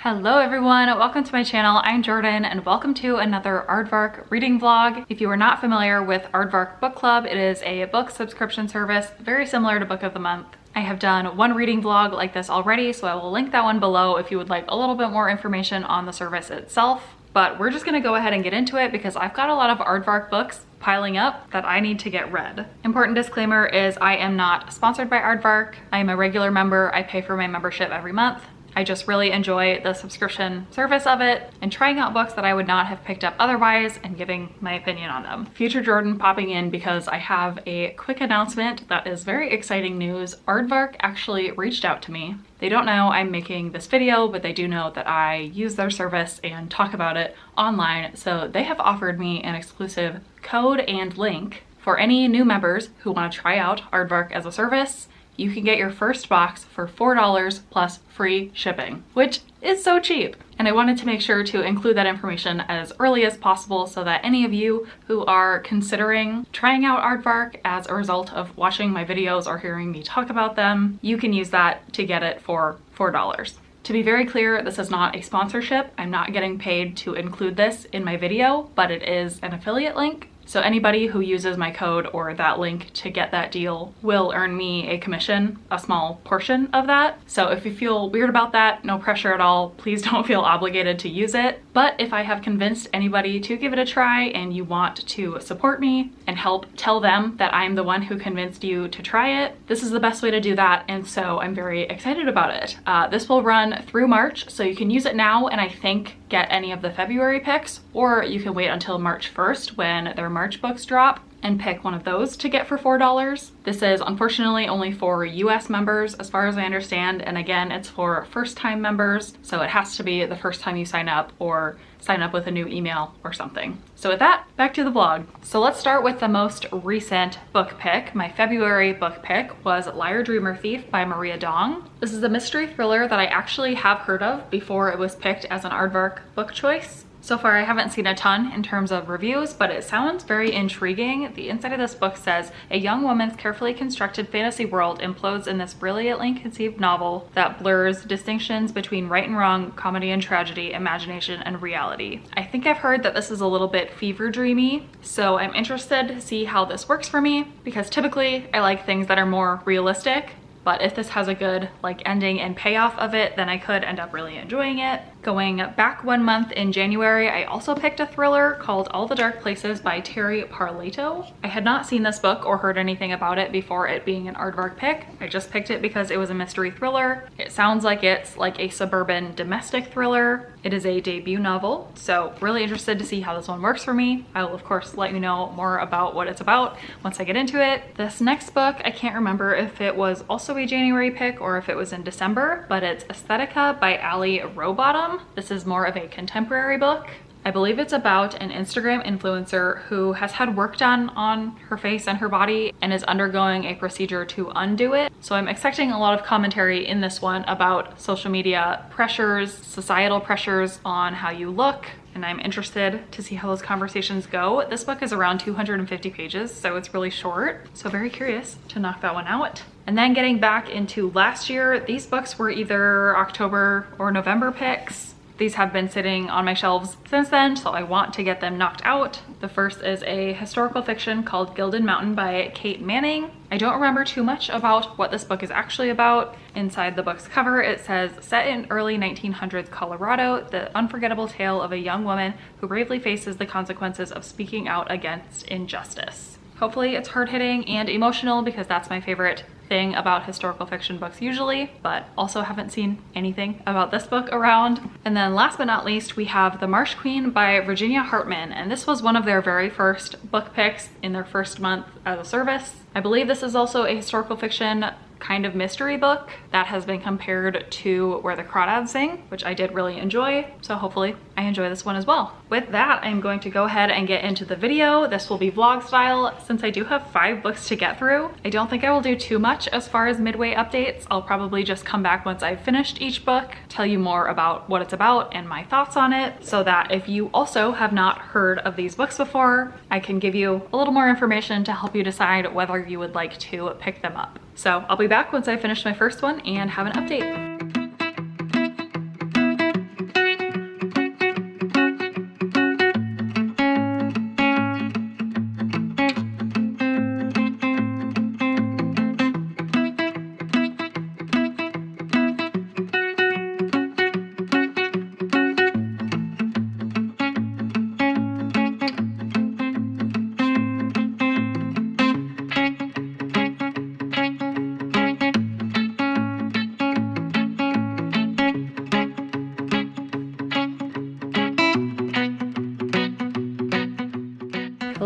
Hello everyone, welcome to my channel. I'm Jordyn and welcome to another Aardvark reading vlog. If you are not familiar with Aardvark Book Club, it is a book subscription service very similar to Book of the Month. I have done one reading vlog like this already, so I will link that one below if you would like a little bit more information on the service itself. But we're just gonna go ahead and get into it because I've got a lot of Aardvark books piling up that I need to get read. Important disclaimer is I am not sponsored by Aardvark. I am a regular member. I pay for my membership every month. I just really enjoy the subscription service of it and trying out books that I would not have picked up otherwise and giving my opinion on them. Future Jordyn popping in because I have a quick announcement that is very exciting news. Aardvark actually reached out to me. They don't know I'm making this video, but they do know that I use their service and talk about it online. So they have offered me an exclusive code and link for any new members who want to try out Aardvark as a service. You can get your first box for $4 plus free shipping, which is so cheap. And I wanted to make sure to include that information as early as possible so that any of you who are considering trying out Aardvark as a result of watching my videos or hearing me talk about them, you can use that to get it for $4. To be very clear, this is not a sponsorship. I'm not getting paid to include this in my video, but it is an affiliate link. So anybody who uses my code or that link to get that deal will earn me a commission, a small portion of that. So if you feel weird about that, no pressure at all. Please don't feel obligated to use it. But if I have convinced anybody to give it a try and you want to support me and help tell them that I'm the one who convinced you to try it, this is the best way to do that. And so I'm very excited about it. This will run through March, so you can use it now and I think get any of the February picks, or you can wait until March 1st when their March books drop and pick one of those to get for $4. This is unfortunately only for US members as far as I understand, and again it's for first-time members, so it has to be the first time you sign up or sign up with a new email or something. So with that, back to the vlog. So let's start with the most recent book pick. My February book pick was Liar Dreamer Thief by Maria Dong. This is a mystery thriller that I actually have heard of before it was picked as an Aardvark book choice. So far, I haven't seen a ton in terms of reviews, but it sounds very intriguing. The inside of this book says, a young woman's carefully constructed fantasy world implodes in this brilliantly conceived novel that blurs distinctions between right and wrong, comedy and tragedy, imagination and reality. I think I've heard that this is a little bit fever dreamy, so I'm interested to see how this works for me, because typically I like things that are more realistic. But if this has a good ending and payoff of it, then I could end up really enjoying it. Going back 1 month in January, I also picked a thriller called All the Dark Places by Terry Parlato. I had not seen this book or heard anything about it before it being an Aardvark pick. I just picked it because it was a mystery thriller. It sounds like it's like a suburban domestic thriller. It is a debut novel, so really interested to see how this one works for me. I will of course let you know more about what it's about once I get into it. This next book, I can't remember if it was also a January pick or if it was in December, but it's Aesthetica by Ali Rowbottom. This is more of a contemporary book. I believe it's about an Instagram influencer who has had work done on her face and her body and is undergoing a procedure to undo it. So I'm expecting a lot of commentary in this one about social media pressures, societal pressures on how you look, and I'm interested to see how those conversations go. This book is around 250 pages, so it's really short. So very curious to knock that one out. And then getting back into last year, these books were either October or November picks. These have been sitting on my shelves since then, so I want to get them knocked out. The first is a historical fiction called Gilded Mountain by Kate Manning. I don't remember too much about what this book is actually about. Inside the book's cover, it says, set in early 1900s Colorado, the unforgettable tale of a young woman who bravely faces the consequences of speaking out against injustice. Hopefully it's hard-hitting and emotional because that's my favorite thing about historical fiction books usually, but also haven't seen anything about this book around. And then last but not least, we have The Marsh Queen by Virginia Hartman, and this was one of their very first book picks in their first month as a service. I believe this is also a historical fiction kind of mystery book that has been compared to Where the Crawdads Sing, which I did really enjoy, so hopefully I enjoy this one as well. With that, I'm going to go ahead and get into the video. This will be vlog style since I do have 5 books to get through. I don't think I will do too much as far as midway updates. I'll probably just come back once I've finished each book, tell you more about what it's about and my thoughts on it, so that if you also have not heard of these books before, I can give you a little more information to help you decide whether you would like to pick them up. So I'll be back once I finish my first one and have an update.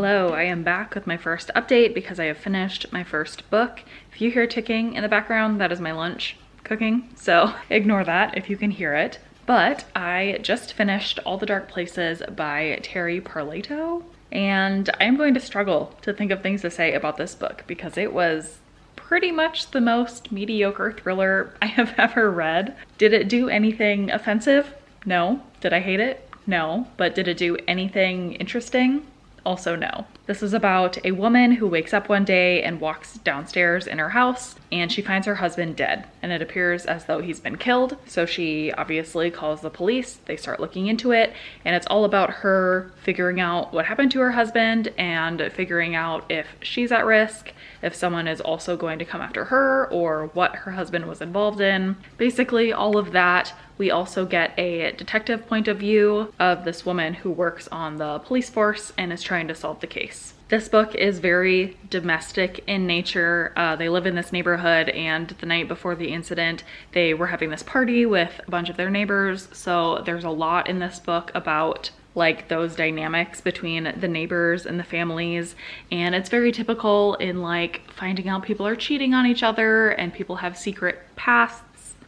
Hello, I am back with my first update because I have finished my first book. If you hear ticking in the background, that is my lunch cooking, so ignore that if you can hear it. But I just finished All the Dark Places by Terry Parlato, and I'm going to struggle to think of things to say about this book because it was pretty much the most mediocre thriller I have ever read. Did it do anything offensive? No. Did I hate it? No. But did it do anything interesting? Also no. This is about a woman who wakes up one day and walks downstairs in her house and she finds her husband dead, and it appears as though he's been killed. So she obviously calls the police. They start looking into it, and it's all about her figuring out what happened to her husband and figuring out if she's at risk, if someone is also going to come after her, or what her husband was involved in. Basically all of that. We also get a detective point of view of this woman who works on the police force and is trying to solve the case. This book is very domestic in nature. They live in this neighborhood, and the night before the incident, they were having this party with a bunch of their neighbors. So there's a lot in this book about like those dynamics between the neighbors and the families, and it's very typical in like finding out people are cheating on each other and people have secret pasts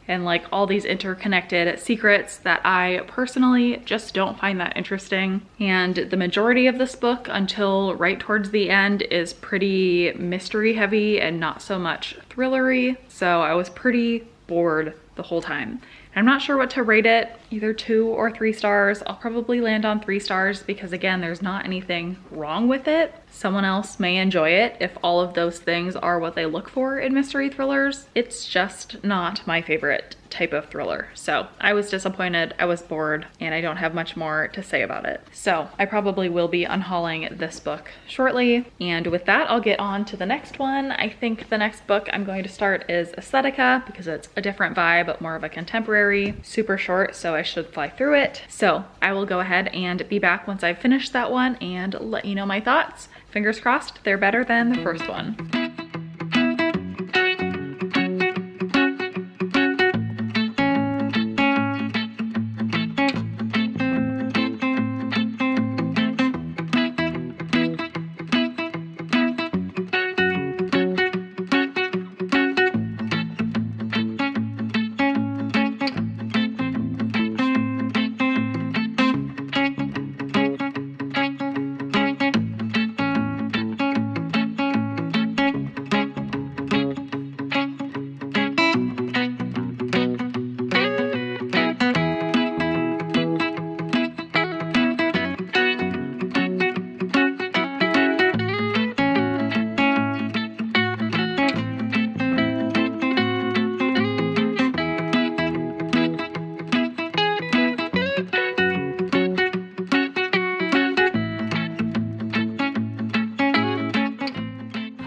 and like all these interconnected secrets that I personally just don't find that interesting. And the majority of this book until right towards the end is pretty mystery heavy and not so much thrillery. So I was pretty bored the whole time. I'm not sure what to rate it, either 2 or 3 stars. I'll probably land on 3 stars because again, there's not anything wrong with it. Someone else may enjoy it if all of those things are what they look for in mystery thrillers. It's just not my favorite type of thriller. So I was disappointed, I was bored, and I don't have much more to say about it. So I probably will be unhauling this book shortly. And with that, I'll get on to the next one. I think the next book I'm going to start is Aesthetica because it's a different vibe, more of a contemporary, super short, so I should fly through it. So I will go ahead and be back once I've finished that one and let you know my thoughts. Fingers crossed they're better than the first one.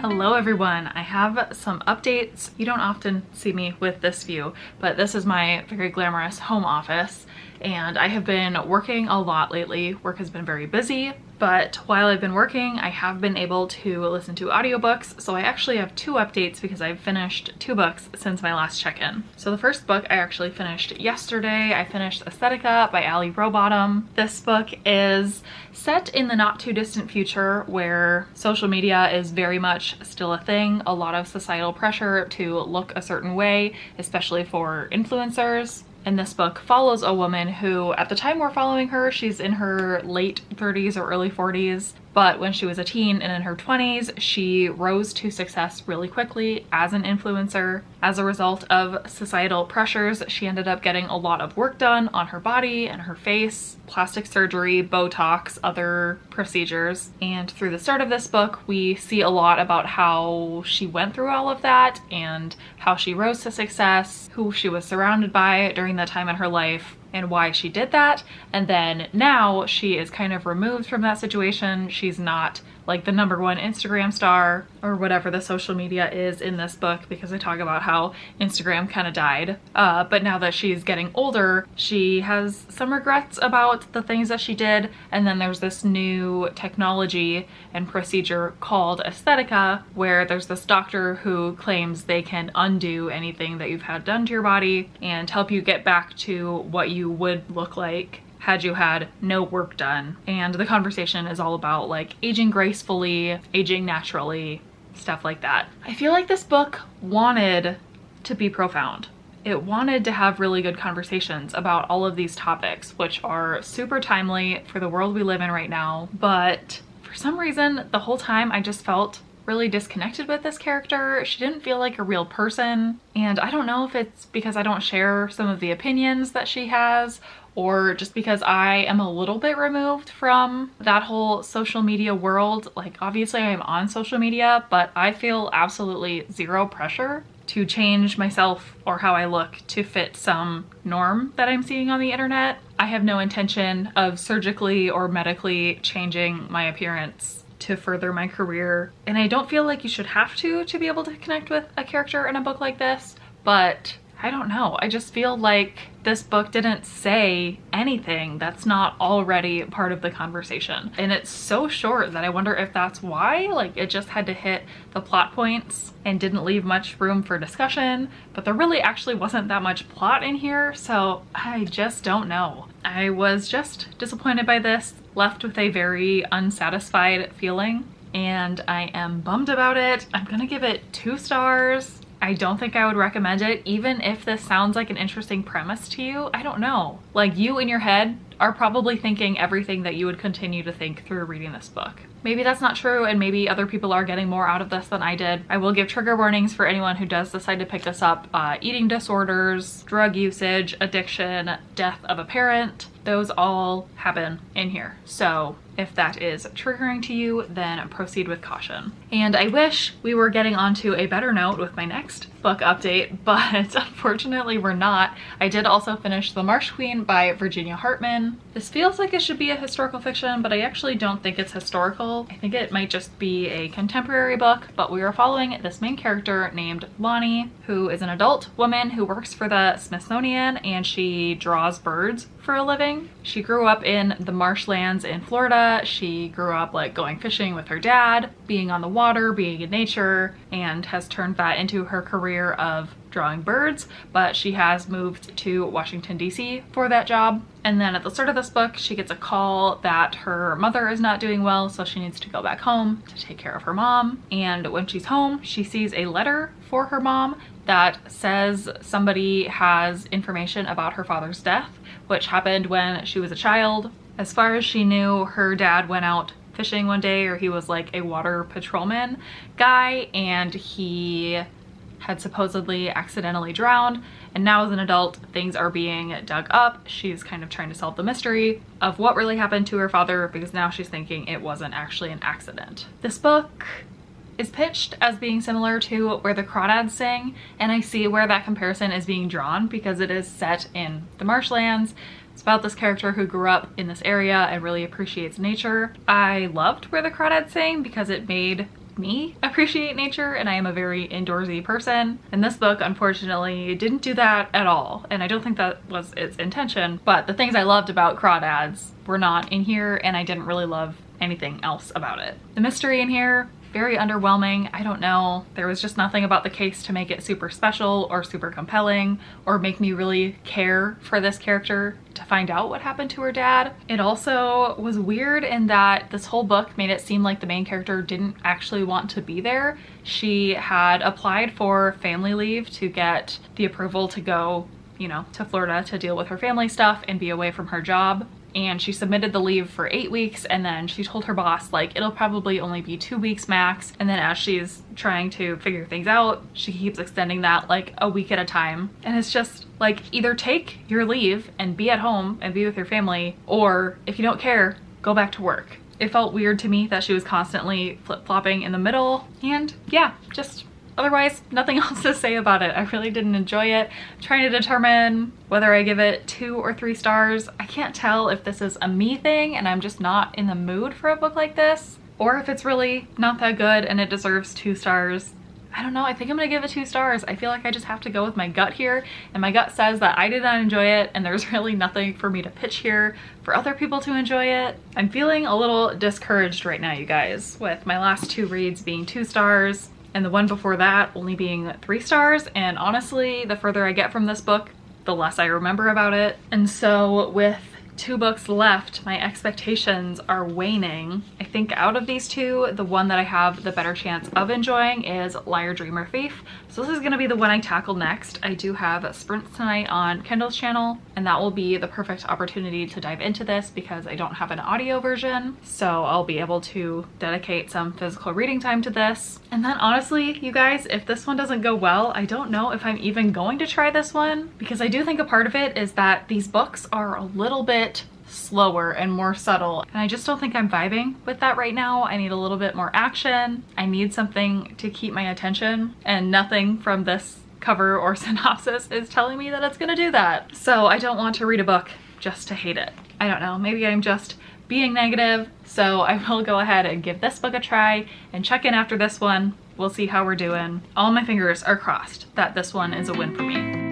Hello everyone, I have some updates. You don't often see me with this view, but this is my very glamorous home office, and I have been working a lot lately. Work has been very busy, but while I've been working, I have been able to listen to audiobooks. So I actually have 2 updates because I've finished 2 books since my last check-in. So the first book I actually finished yesterday. I finished Aesthetica by Ali Rowbottom. This book is set in the not too distant future where social media is very much still a thing. A lot of societal pressure to look a certain way, especially for influencers. And this book follows a woman who, at the time we're following her, she's in her late 30s or early 40s. But when she was a teen and in her 20s, she rose to success really quickly as an influencer. As a result of societal pressures, she ended up getting a lot of work done on her body and her face, plastic surgery, Botox, other procedures. And through the start of this book, we see a lot about how she went through all of that and how she rose to success, who she was surrounded by during that time in her life, and why she did that. And then now she is kind of removed from that situation. She's not like the #1 Instagram star or whatever the social media is in this book, because I talk about how Instagram kind of died. But now that she's getting older, she has some regrets about the things that she did. And then there's this new technology and procedure called Aesthetica, where there's this doctor who claims they can undo anything that you've had done to your body and help you get back to what you would look like had you had no work done. And the conversation is all about like aging gracefully, aging naturally, stuff like that. I feel like this book wanted to be profound. It wanted to have really good conversations about all of these topics, which are super timely for the world we live in right now. But for some reason, the whole time I just felt really disconnected with this character. She didn't feel like a real person. And I don't know if it's because I don't share some of the opinions that she has, or just because I am a little bit removed from that whole social media world. Like, obviously I am on social media, but I feel absolutely zero pressure to change myself or how I look to fit some norm that I'm seeing on the internet. I have no intention of surgically or medically changing my appearance to further my career. And I don't feel like you should have to be able to connect with a character in a book like this, but I don't know. I just feel like this book didn't say anything that's not already part of the conversation. And it's so short that I wonder if that's why. Like, it just had to hit the plot points and didn't leave much room for discussion, but there really actually wasn't that much plot in here, so I just don't know. I was just disappointed by this, left with a very unsatisfied feeling, and I am bummed about it. I'm gonna give it 2 stars. I don't think I would recommend it, even if this sounds like an interesting premise to you. I don't know. Like, you in your head are probably thinking everything that you would continue to think through reading this book. Maybe that's not true, and maybe other people are getting more out of this than I did. I will give trigger warnings for anyone who does decide to pick this up. Eating disorders, drug usage, addiction, death of a parent, those all happen in here. So if that is triggering to you, then proceed with caution. And I wish we were getting onto a better note with my next book update, but unfortunately we're not. I did also finish The Marsh Queen by Virginia Hartman. This feels like it should be a historical fiction, but I actually don't think it's historical. I think it might just be a contemporary book, but we are following this main character named Lonnie, who is an adult woman who works for the Smithsonian, and she draws birds for a living. She grew up in the marshlands in Florida. She grew up like going fishing with her dad, being on the water, being in nature, and has turned that into her career of drawing birds, but she has moved to Washington, D.C. for that job. And then at the start of this book, she gets a call that her mother is not doing well, so she needs to go back home to take care of her mom. And when she's home, she sees a letter for her mom that says somebody has information about her father's death, which happened when she was a child. As far as she knew, her dad went out fishing one day, or he was like a water patrolman guy, and he had supposedly accidentally drowned. And now as an adult, things are being dug up. She's kind of trying to solve the mystery of what really happened to her father, because now she's thinking it wasn't actually an accident. This book is pitched as being similar to Where the Crawdads Sing, and I see where that comparison is being drawn because it is set in the marshlands. It's about this character who grew up in this area and really appreciates nature. I loved Where the Crawdads Sing because it made me appreciate nature, and I am a very indoorsy person. And this book, unfortunately, didn't do that at all, and I don't think that was its intention, but the things I loved about Crawdads were not in here, and I didn't really love anything else about it. The mystery in here, very underwhelming. I don't know. There was just nothing about the case to make it super special or super compelling or make me really care for this character to find out what happened to her dad. It also was weird in that this whole book made it seem like the main character didn't actually want to be there. She had applied for family leave to get the approval to go, you know, to Florida to deal with her family stuff and be away from her job. And she submitted the leave for 8 weeks, and then she told her boss, like, it'll probably only be 2 weeks max. And then as she's trying to figure things out, she keeps extending that like a week at a time. And it's just like, either take your leave and be at home and be with your family, or if you don't care, go back to work. It felt weird to me that she was constantly flip-flopping in the middle, and yeah, just otherwise, nothing else to say about it. I really didn't enjoy it. I'm trying to determine whether I give it 2 or 3 stars. I can't tell if this is a me thing and I'm just not in the mood for a book like this, or if it's really not that good and it deserves 2 stars. I don't know. I think I'm gonna give it 2 stars. I feel like I just have to go with my gut here, and my gut says that I did not enjoy it, and there's really nothing for me to pitch here for other people to enjoy it. I'm feeling a little discouraged right now, you guys, with my last 2 reads being 2 stars and the one before that only being 3 stars. And honestly, the further I get from this book, the less I remember about it. And so with 2 books left, my expectations are waning. I think out of these two, the one that I have the better chance of enjoying is Liar, Dreamer, Thief. So this is gonna be the one I tackle next. I do have sprints tonight on Kendall's channel, and that will be the perfect opportunity to dive into this because I don't have an audio version. So I'll be able to dedicate some physical reading time to this. And then honestly, you guys, if this one doesn't go well, I don't know if I'm even going to try this one, because I do think a part of it is that these books are a little bit slower and more subtle, and I just don't think I'm vibing with that right now. I need a little bit more action. I need something to keep my attention, and nothing from this cover or synopsis is telling me that it's gonna do that. So I don't want to read a book just to hate it. I don't know, maybe I'm just being negative. So I will go ahead and give this book a try and check in after this one. We'll see how we're doing. All my fingers are crossed that this one is a win for me.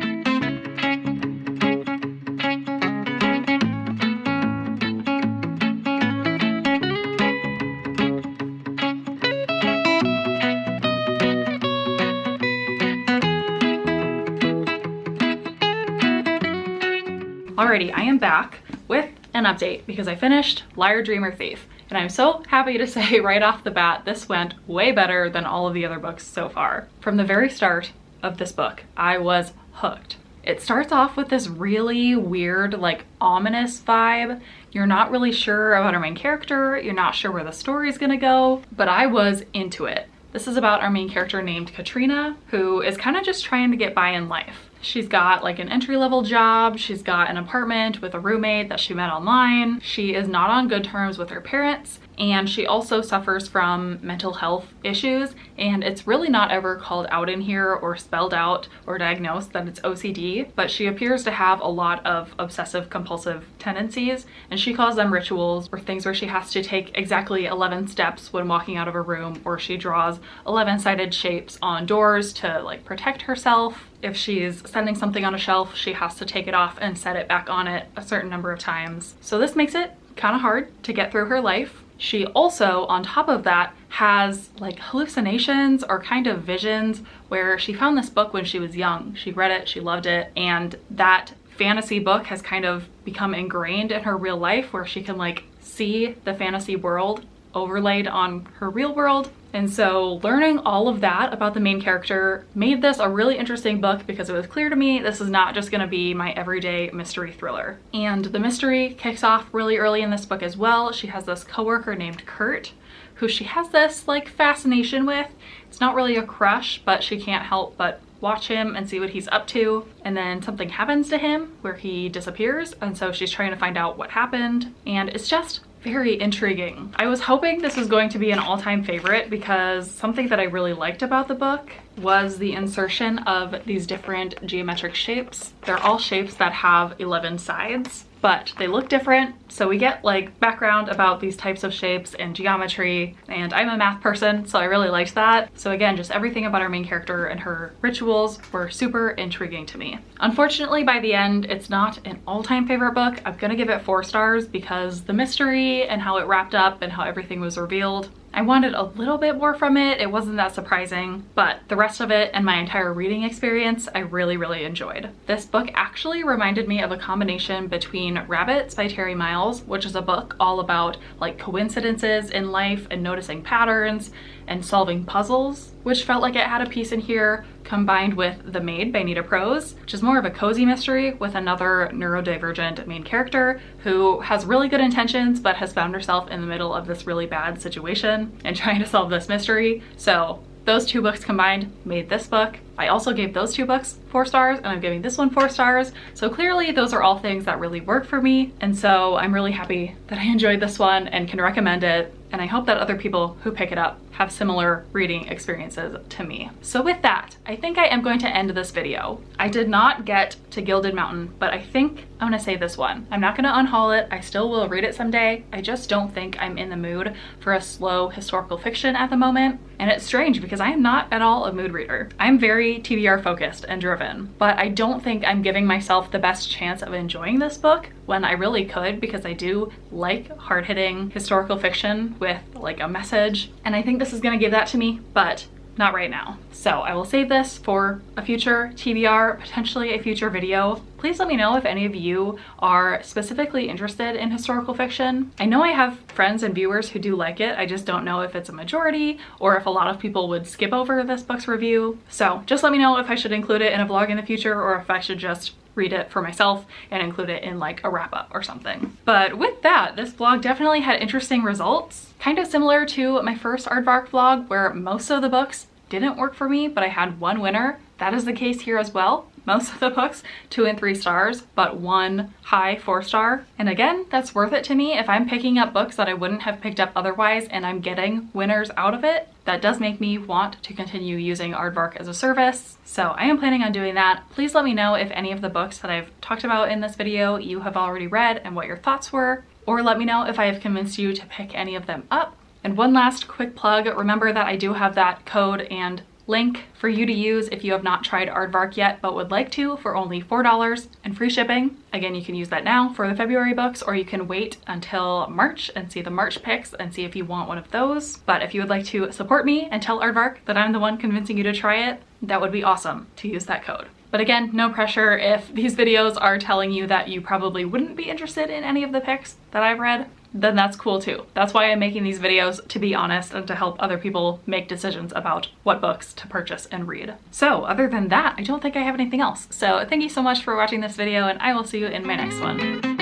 Alrighty, I am back with an update because I finished Liar, Dreamer, Thief. And I'm so happy to say right off the bat, this went way better than all of the other books so far. From the very start of this book, I was hooked. It starts off with this really weird, like ominous vibe. You're not really sure about our main character. You're not sure where the story's gonna go, but I was into it. This is about our main character named Katrina, who is kind of just trying to get by in life. She's got like an entry-level job, she's got an apartment with a roommate that she met online, she is not on good terms with her parents, and she also suffers from mental health issues, and it's really not ever called out in here or spelled out or diagnosed that it's OCD, but she appears to have a lot of obsessive compulsive tendencies, and she calls them rituals, or things where she has to take exactly 11 steps when walking out of a room, or she draws 11-sided shapes on doors to like protect herself. If she's setting something on a shelf, she has to take it off and set it back on it a certain number of times. So this makes it kind of hard to get through her life. She also, on top of that, has like hallucinations or kind of visions where she found this book when she was young. She read it, she loved it, and that fantasy book has kind of become ingrained in her real life where she can like see the fantasy world overlaid on her real world. And so learning all of that about the main character made this a really interesting book because it was clear to me this is not just gonna be my everyday mystery thriller. And the mystery kicks off really early in this book as well. She has this coworker named Kurt, who she has this like fascination with. It's not really a crush, but she can't help but watch him and see what he's up to. And then something happens to him where he disappears. And so she's trying to find out what happened. And it's just very intriguing. I was hoping this was going to be an all-time favorite because something that I really liked about the book was the insertion of these different geometric shapes. They're all shapes that have 11 sides, but they look different. So we get like background about these types of shapes and geometry, and I'm a math person, so I really liked that. So again, just everything about our main character and her rituals were super intriguing to me. Unfortunately, by the end, it's not an all-time favorite book. I'm gonna give it 4 stars because the mystery and how it wrapped up and how everything was revealed, I wanted a little bit more from it. It wasn't that surprising, but the rest of it and my entire reading experience, I really, really enjoyed. This book actually reminded me of a combination between Rabbits by Terry Miles, which is a book all about like coincidences in life and noticing patterns and solving puzzles, which felt like it had a piece in here, combined with The Maid by Nita Prose, which is more of a cozy mystery with another neurodivergent main character who has really good intentions but has found herself in the middle of this really bad situation and trying to solve this mystery. So those 2 books combined made this book. I also gave those 2 books 4 stars, and I'm giving this one 4 stars. So clearly those are all things that really work for me. And so I'm really happy that I enjoyed this one and can recommend it. And I hope that other people who pick it up have similar reading experiences to me. So with that, I think I am going to end this video. I did not get to Gilded Mountain, but I think I'm gonna save this one. I'm not gonna unhaul it. I still will read it someday. I just don't think I'm in the mood for a slow historical fiction at the moment. And it's strange because I am not at all a mood reader. I'm very TBR focused and driven, but I don't think I'm giving myself the best chance of enjoying this book when I really could, because I do like hard-hitting historical fiction with like a message, and I think this is gonna give that to me. But not right now. So I will save this for a future TBR, potentially a future video. Please let me know if any of you are specifically interested in historical fiction. I know I have friends and viewers who do like it. I just don't know if it's a majority or if a lot of people would skip over this book's review. So just let me know if I should include it in a vlog in the future or if I should just read it for myself and include it in like a wrap up or something. But with that, this vlog definitely had interesting results. Kind of similar to my first Aardvark vlog where most of the books didn't work for me, but I had one winner. That is the case here as well. Most of the books 2 and 3 stars, but one high 4-star. And again, that's worth it to me. If I'm picking up books that I wouldn't have picked up otherwise and I'm getting winners out of it, that does make me want to continue using Aardvark as a service. So I am planning on doing that. Please let me know if any of the books that I've talked about in this video you have already read and what your thoughts were, or let me know if I have convinced you to pick any of them up. And one last quick plug, remember that I do have that code and link for you to use if you have not tried Aardvark yet but would like to, for only $4 and free shipping. Again, you can use that now for the February books, or you can wait until March and see the March picks and see if you want one of those. But if you would like to support me and tell Aardvark that I'm the one convincing you to try it, that would be awesome to use that code. But again, no pressure if these videos are telling you that you probably wouldn't be interested in any of the picks that I've read, then that's cool too. That's why I'm making these videos, to be honest, and to help other people make decisions about what books to purchase and read. So other than that, I don't think I have anything else. So thank you so much for watching this video, and I will see you in my next one.